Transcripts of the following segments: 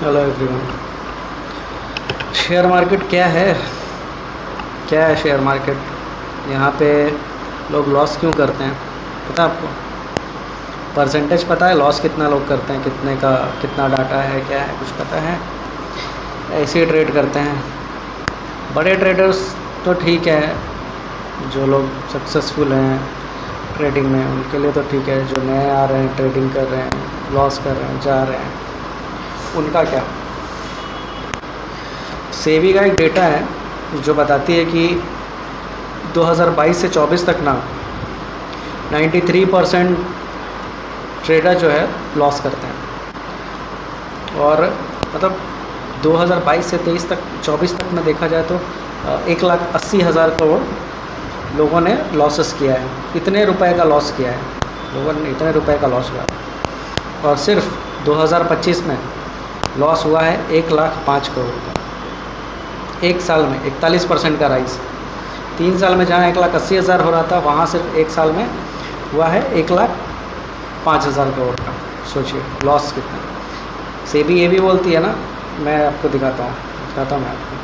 Hello everyone. Share market क्या है? क्या है शेयर मार्केट? यहाँ पे लोग लॉस क्यों करते हैं पता है आपको? परसेंटेज पता है लॉस कितना लोग करते हैं? कितने का कितना डाटा है, क्या है, कुछ पता है? ऐसे ही ट्रेड करते हैं। बड़े ट्रेडर्स तो ठीक है, जो लोग सक्सेसफुल हैं ट्रेडिंग में उनके लिए तो ठीक है। जो नए आ रहे हैं, ट्रेडिंग कर रहे हैं, लॉस कर रहे हैं, जा रहे हैं, उनका क्या? सेबी का एक डेटा है जो बताती है कि 2022 से 24 तक ना 93% ट्रेडर जो है लॉस करते हैं। और मतलब 2022 से 23 तक 24 तक में देखा जाए तो 1,80,000 करोड़ लोगों ने लॉसेस किया है। इतने रुपए का लॉस किया है लोगों ने, इतने रुपए का लॉस हुआ है। और सिर्फ 2025 में लॉस हुआ है 1,05,000 करोड़ का। एक साल में 41% का राइज। 3 साल में जहाँ 1,80,000 हो रहा था वहाँ सिर्फ एक साल में हुआ है 1,05,000 करोड़ का। सोचिए लॉस कितना। सेबी ये भी बोलती है ना, मैं आपको दिखाता हूँ मैं आपको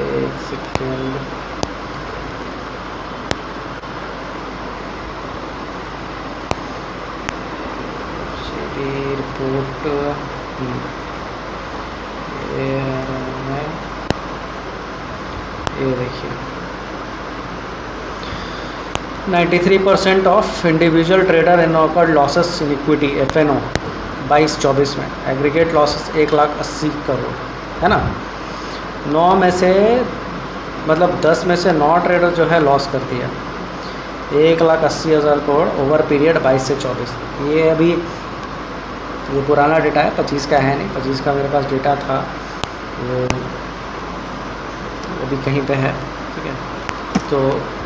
एक सेकेंड। सेबी रिपोर्ट ये देखिए 93% of individual trader incurred losses in equity FNO 22-24 में। एग्रीगेट लॉसेस 1,80,000 करोड़ है ना। 9 में से मतलब 10 में से 9 ट्रेडर जो है लॉस कर दिया 1,80,000 करोड़ ओवर पीरियड 22 से 24। ये अभी ये पुराना डेटा है, 25 का है नहीं। 25 का मेरे पास डेटा था, वो भी कहीं पे है, ठीक है। तो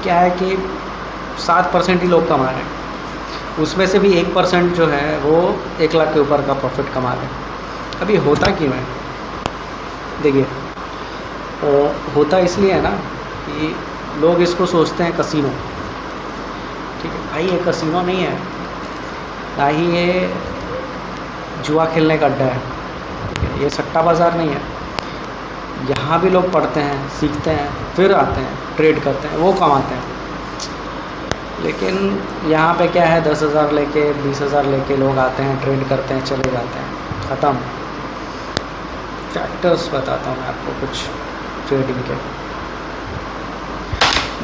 क्या है कि 7% ही लोग कमा रहे हैं, उसमें से भी 1% जो है वो 1 लाख के ऊपर का प्रॉफिट कमा रहे हैं। अभी होता क्यों है? देखिए होता इसलिए है ना कि लोग इसको सोचते हैं कसिनो, ठीक है भाई। ये कसिनो नहीं है, ना ही ये जुआ खेलने का अड्डा है, ठीक है। ये सट्टा बाज़ार नहीं है। यहाँ भी लोग पढ़ते हैं, सीखते हैं, फिर आते हैं, ट्रेड करते हैं, वो कमाते हैं। लेकिन यहाँ पे क्या है, 10,000 लेके 20,000 लेके लोग आते हैं, ट्रेड करते हैं, चले जाते हैं, ख़त्म। फैक्टर्स बताता हूँ मैं आपको कुछ ट्रेडिंग के।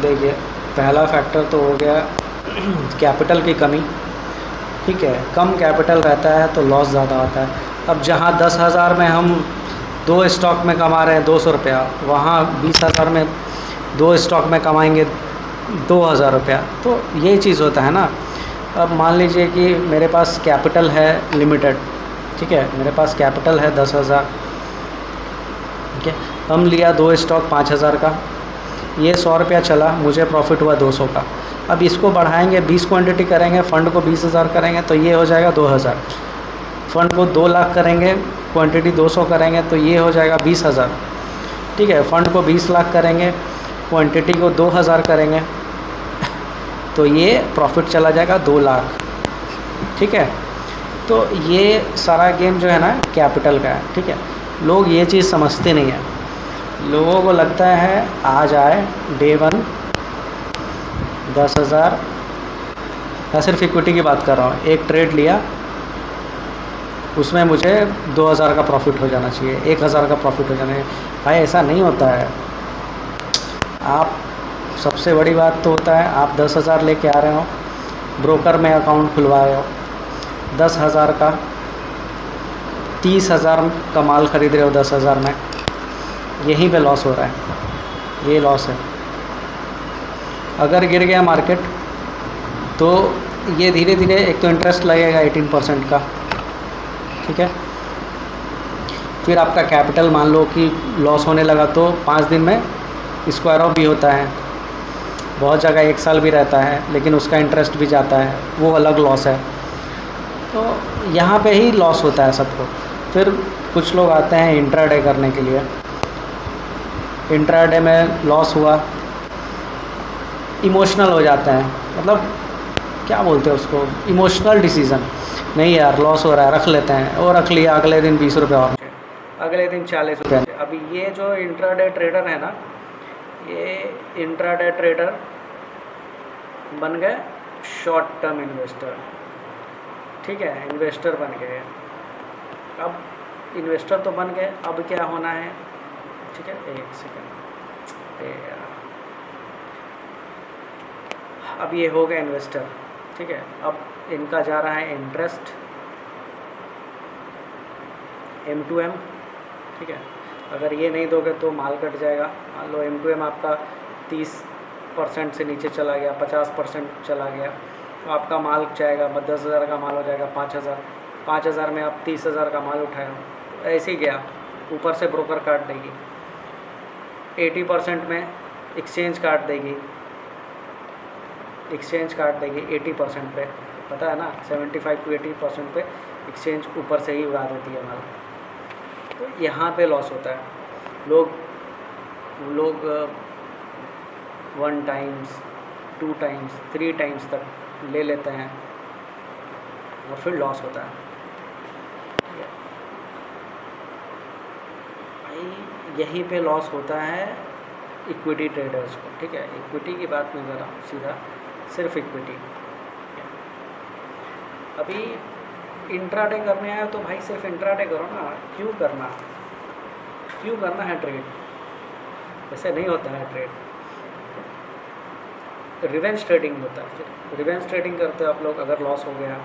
देखिए पहला फैक्टर तो हो गया कैपिटल की कमी, ठीक है। कम कैपिटल रहता है तो लॉस ज़्यादा आता है। अब जहाँ 10,000 में हम 2 स्टॉक में कमा रहे हैं 200 रुपया, वहाँ 20,000 में 2 स्टॉक में कमाएंगे 2,000 रुपया। तो ये चीज़ होता है ना। अब मान लीजिए कि मेरे पास कैपिटल है लिमिटेड, ठीक है। मेरे पास कैपिटल है 10,000, ठीक है। हम लिया 2 स्टॉक 5,000 का, ये 100 रुपया चला, मुझे प्रॉफिट हुआ 200 का। अब इसको बढ़ाएंगे, 20 क्वांटिटी करेंगे, फ़ंड को 20,000 करेंगे तो ये हो जाएगा 2,000। फ़ंड को 2 लाख करेंगे, क्वांटिटी 200 करेंगे तो ये हो जाएगा 20,000, ठीक है। फ़ंड को 20 लाख करेंगे, क्वांटिटी को 2,000 करेंगे तो ये प्रॉफिट चला जाएगा 2 लाख, ठीक है। तो ये सारा गेम जो है ना कैपिटल का है, ठीक है। लोग ये चीज़ समझते नहीं हैं। लोगों को लगता है आ जाए डे 1 10,000। मैं सिर्फ इक्विटी की बात कर रहा हूँ। एक ट्रेड लिया, उसमें मुझे 2,000 का प्रॉफिट हो जाना चाहिए, 1,000 का प्रॉफिट हो जाना चाहिए। भाई ऐसा नहीं होता है। आप सबसे बड़ी बात तो होता है आप 10,000 लेके आ रहे हो, ब्रोकर में अकाउंट खुलवा रहे हो 10,000 का, 30,000 का माल ख़रीद रहे हो 10,000 में, यहीं पे लॉस हो रहा है। ये लॉस है। अगर गिर गया मार्केट तो ये धीरे धीरे एक तो इंटरेस्ट लगेगा 18% का, ठीक है। फिर आपका कैपिटल मान लो कि लॉस होने लगा तो 5 दिन में स्क्वायर ऑफ भी होता है। बहुत जगह 1 साल भी रहता है, लेकिन उसका इंटरेस्ट भी जाता है, वो अलग लॉस है। तो यहाँ पे ही लॉस होता है सबको। फिर कुछ लोग आते हैं इंट्राडे करने के लिए। इंट्राडे में लॉस हुआ, इमोशनल हो जाता है, मतलब क्या बोलते हैं उसको, इमोशनल डिसीज़न। नहीं यार लॉस हो रहा है, रख लेते हैं, और रख लिया, अगले दिन 20 रुपये और अगले दिन 40 रुपये। अभी ये जो इंट्राडे ट्रेडर है ना, ये इंट्राडे ट्रेडर बन गए शॉर्ट टर्म इन्वेस्टर, ठीक है, इन्वेस्टर बन गए। अब इन्वेस्टर तो बन गए, अब क्या होना है, ठीक है, एक सेकेंड, अब ये हो गया इन्वेस्टर, ठीक है। अब इनका जा रहा है इंटरेस्ट M2M, ठीक है। अगर ये नहीं दोगे तो माल कट जाएगा। मान लो M2M आपका 30% से नीचे चला गया, 50% चला गया, तो आपका माल जाएगा, 10,000 का माल हो जाएगा 5,000 में आप 30,000 का माल उठाया, ऐसे ही गया, ऊपर से ब्रोकर काट देगी। 80% में एक्सचेंज काट देगी, 80% पे, पता है ना, 75 to 80% पे एक्सचेंज ऊपर से ही उड़ा देती है माल। तो यहाँ पे लॉस होता है। लोग 1 टाइम्स 2 टाइम्स 3 टाइम्स तक ले लेते हैं और फिर लॉस होता है। यहीं पे लॉस होता है इक्विटी ट्रेडर्स को, ठीक है। इक्विटी की बात नहीं कर रहा हूँ, सीधा सिर्फ इक्विटी। अभी इंट्राडे करने आए तो भाई सिर्फ इंट्राडे करो ना, क्यों करना है ट्रेड, ऐसे नहीं होता है ट्रेड। रिवेंज ट्रेडिंग होता है। फिर रिवेंज ट्रेडिंग करते हो आप लोग, अगर लॉस हो गया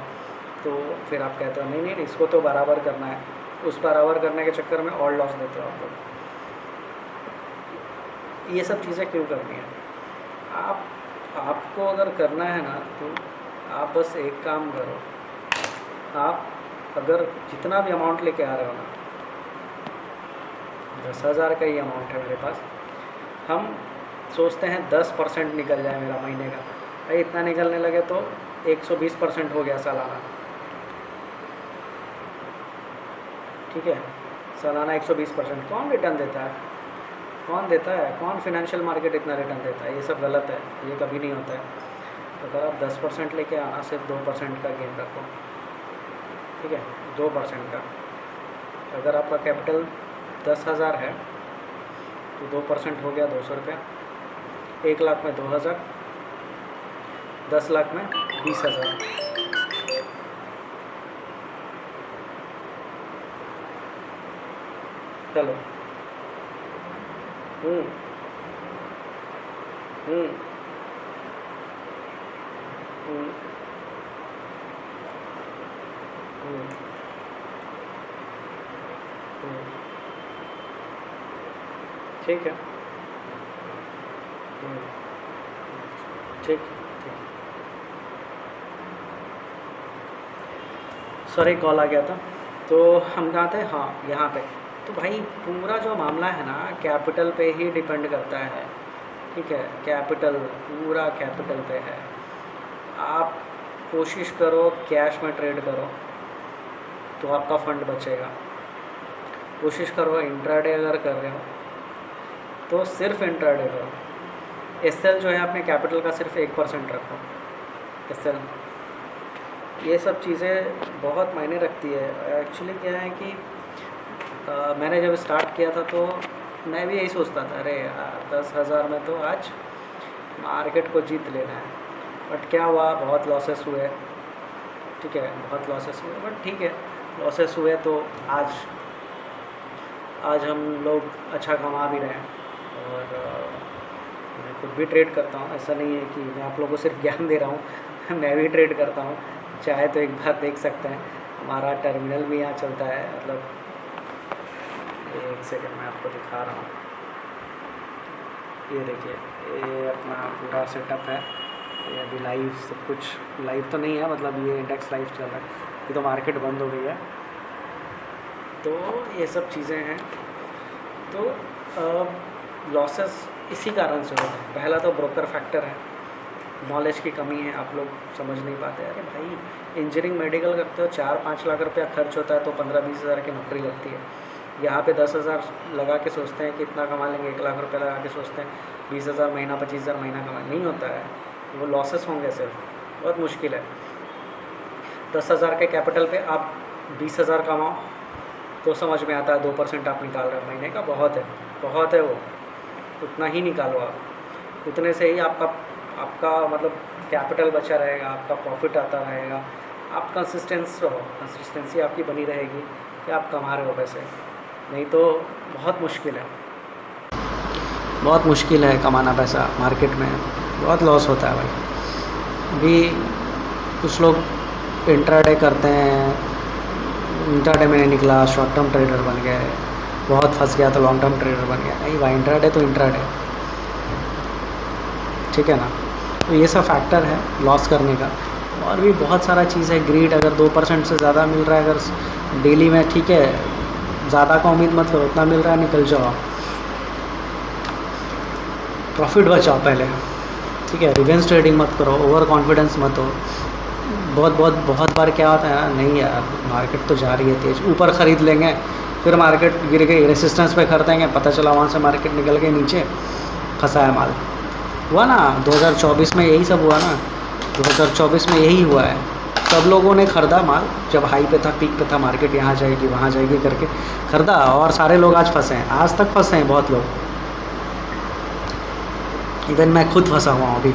तो फिर आप कहते हो नहीं इसको तो बराबर करना है, उस बराबर करने के चक्कर में और लॉस देते हो आप लोग। ये सब चीज़ें क्यों करनी है? आपको अगर करना है ना तो आप बस एक काम करो, आप अगर जितना भी अमाउंट लेके आ रहे हो ना, 10,000 का ही अमाउंट है मेरे पास, हम सोचते हैं 10% निकल जाए मेरा महीने का। भाई इतना निकलने लगे तो 120% हो गया सालाना, ठीक है। सालाना 120% कौन रिटर्न देता है? कौन फाइनेंशियल मार्केट इतना रिटर्न देता है? ये सब गलत है, ये कभी नहीं होता है। तो अगर आप 10% लेके आना, सिर्फ 2% का गेन रखो, ठीक है, 2% का। अगर आपका कैपिटल 10,000 है तो 2% हो गया 200 रुपया। 1 लाख में 2,000, 10 लाख में 20,000। चलो, ठीक है, ठीक। सॉरी कॉल आ गया था। तो हम कहाँ थे? हाँ, यहाँ पे। तो भाई पूरा जो मामला है ना, कैपिटल पे ही डिपेंड करता है, ठीक है। कैपिटल, पूरा कैपिटल पे है। आप कोशिश करो कैश में ट्रेड करो तो आपका फंड बचेगा। कोशिश करो इंट्राडे अगर कर रहे हो तो सिर्फ इंट्राडे करो। एसएल जो है अपने कैपिटल का सिर्फ 1% रखो, एसएल। ये सब चीज़ें बहुत मायने रखती है। एक्चुअली क्या है कि मैंने जब स्टार्ट किया था तो मैं भी यही सोचता था, अरे यार 10,000 में तो आज मार्केट को जीत लेना है। बट क्या हुआ, बहुत लॉसेस हुए, ठीक है, बहुत लॉसेस हुए। बट ठीक है, लॉसेस हुए तो आज हम लोग अच्छा कमा भी रहे हैं। और मैं खुद भी ट्रेड करता हूँ, ऐसा नहीं है कि मैं आप लोगों को सिर्फ ज्ञान दे रहा हूँ मैं भी ट्रेड करता हूँ। चाहे तो एक बार देख सकते हैं, हमारा टर्मिनल भी यहाँ चलता है। मतलब एक सेकंड मैं आपको दिखा रहा हूँ, ये देखिए, ये अपना पूरा सेटअप है। ये अभी लाइव सब कुछ लाइव तो नहीं है, मतलब ये इंडेक्स लाइव चल रहा है, ये तो मार्केट बंद हो गई है। तो ये सब चीज़ें हैं। तो लॉसेस इसी कारण से होते हैं। पहला तो ब्रोकर फैक्टर है, नॉलेज की कमी है, आप लोग समझ नहीं पाते। अरे भाई इंजीनियरिंग मेडिकल करते हो, 4-5 लाख रुपया खर्च होता है तो 15-20 हज़ार की नौकरी लगती है। यहाँ पे 10,000 लगा के सोचते हैं कि इतना कमा लेंगे, 1 लाख रुपया लगा के सोचते हैं 20,000 महीना, 25,000 महीना कमा, नहीं होता है। वो लॉसेस होंगे सिर्फ, बहुत मुश्किल है। 10,000 के कैपिटल पे आप 20,000 कमाओ तो समझ में आता है 2% आप निकाल रहे हो महीने का, बहुत है वो, उतना ही निकालो आप। उतने से ही आपका आपका मतलब कैपिटल बचा रहेगा, आपका प्रॉफिट आता रहेगा। आप कंसिस्टेंसी आपकी बनी रहेगी कि आप कमा रहे हो पैसे, नहीं तो बहुत मुश्किल है कमाना पैसा मार्केट में, बहुत लॉस होता है भाई। अभी कुछ लोग इंट्राडे करते हैं, इंट्राडे में नहीं निकला, शॉर्ट टर्म ट्रेडर बन गए, बहुत फंस गया तो लॉन्ग टर्म ट्रेडर बन गया। नहीं भाई, इंट्राडे तो इंट्राडे, ठीक है ना। तो ये सब फैक्टर है लॉस करने का। और भी बहुत सारा चीज़ है, ग्रीड, अगर 2% से ज़्यादा मिल रहा है अगर डेली में, ठीक है, ज़्यादा का उम्मीद मत करो, उतना मिल रहा है निकल जाओ, प्रॉफिट बचाओ पहले, ठीक है। रिवेंज ट्रेडिंग मत करो, ओवर कॉन्फिडेंस मत हो। बहुत बार क्या होता है ना, नहीं यार मार्केट तो जा रही है तेज़, ऊपर ख़रीद लेंगे, फिर मार्केट गिर गई, रेसिस्टेंस पे खरीदेंगे, पता चला वहाँ से मार्केट निकल के नीचे, फंसा है माल। हुआ ना 2024 में, यही सब हुआ ना, 2024 में यही हुआ है। सब लोगों ने ख़रीदा माल, जब हाई पे था, पीक पे था मार्केट, यहाँ जाएगी वहाँ जाएगी करके ख़रीदा, और सारे लोग आज फंसे हैं, आज तक फंसे हैं बहुत लोग। इवन मैं खुद फंसा हुआ हूँ अभी।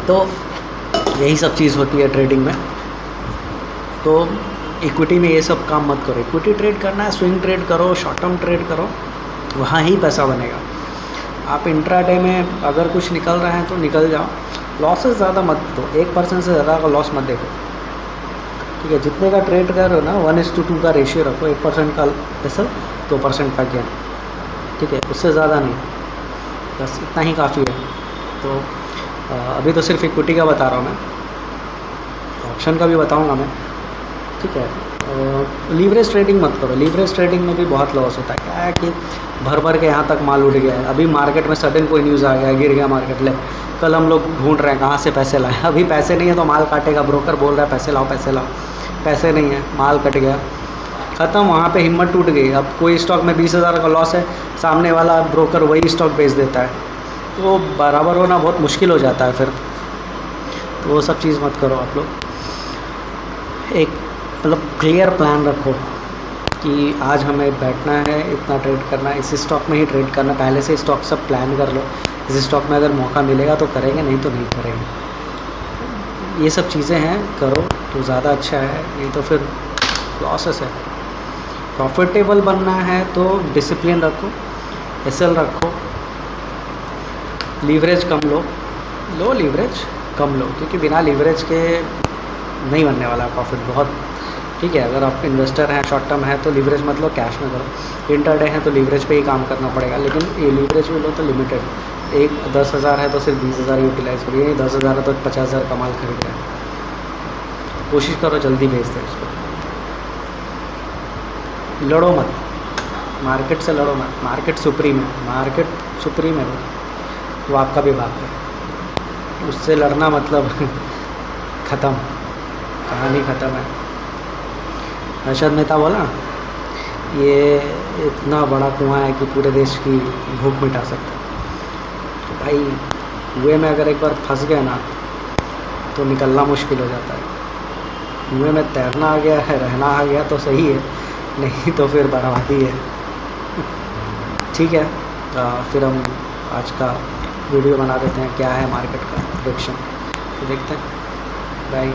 तो यही सब चीज़ होती है ट्रेडिंग में। तो इक्विटी में ये सब काम मत करो। इक्विटी ट्रेड करना है, स्विंग ट्रेड करो, शॉर्ट टर्म ट्रेड करो, वहाँ ही पैसा बनेगा। आप इंट्राडे में अगर कुछ निकल रहा है तो निकल जाओ, लॉसेस ज़्यादा मत दो, 1% से ज़्यादा का लॉस मत देखो, ठीक है। जितने का ट्रेड कर रहे हो ना, 1:2 का रेशियो रखो, 1% का एसएल, 2% का गेन, ठीक है, उससे ज़्यादा नहीं, बस इतना ही काफ़ी है। तो अभी तो सिर्फ इक्विटी का बता रहा हूँ मैं, ऑप्शन का भी बताऊँगा मैं, ठीक है। लीवरेज ट्रेडिंग मत करो, लीवरेज ट्रेडिंग में भी बहुत लॉस होता है। क्या है कि भर के यहाँ तक माल उड़ गया है, अभी मार्केट में सडन कोई न्यूज़ आ गया, गिर गया मार्केट, ले कल हम लोग ढूंढ रहे हैं कहाँ से पैसे लाएं, अभी पैसे नहीं है तो माल काटेगा, ब्रोकर बोल रहा है पैसे लाओ पैसे लाओ, पैसे नहीं है, माल कट गया, ख़त्म, वहाँ पे हिम्मत टूट गई। अब कोई स्टॉक में 20,000 का लॉस है, सामने वाला ब्रोकर वही स्टॉक बेच देता है, तो बराबर होना बहुत मुश्किल हो जाता है फिर। तो वो सब चीज़ मत करो आप लोग। एक मतलब क्लियर प्लान रखो कि आज हमें बैठना है, इतना ट्रेड करना है, इस स्टॉक में ही ट्रेड करना, पहले से स्टॉक सब प्लान कर लो, इस स्टॉक में अगर मौका मिलेगा तो करेंगे, नहीं तो नहीं करेंगे। ये सब चीज़ें हैं, करो तो ज़्यादा अच्छा है, नहीं तो फिर लॉसेस है। प्रॉफिटेबल बनना है तो डिसिप्लिन रखो, एसएल रखो, लीवरेज कम लो लीवरेज कम लो, क्योंकि बिना लीवरेज के नहीं बनने वाला प्रॉफिट बहुत, ठीक है। अगर आप इन्वेस्टर हैं, शॉर्ट टर्म है तो लीवरेज मत लो, कैश में करो। इंटरडे है तो लीवरेज पे ही काम करना पड़ेगा, लेकिन ये लीवरेज भी लो तो लिमिटेड, 10,000 है तो सिर्फ 20,000 यूटिलाइज़ करिए, नहीं 10,000 है तो 50,000 का माल खरीद रहे हैं। कोशिश करो जल्दी भेज दें इसको, लड़ो मत, मार्केट से लड़ो मत, मार्केट सुप्रीम है वो आपका भी बाप है, उससे लड़ना मतलब ख़त्म, कहानी ख़त्म है। हर्षद मेहता बोला ये इतना बड़ा कुआं है कि पूरे देश की भूख मिटा सकता है। तो भाई कुएं में अगर एक बार फंस गए ना तो निकलना मुश्किल हो जाता है। कुएं में तैरना आ गया है, रहना आ गया तो सही है, नहीं तो फिर बर्बादी है। ठीक है, फिर हम आज का वीडियो बना देते हैं, क्या है मार्केट का प्रेडिक्शन, तो देखते हैं। बाय।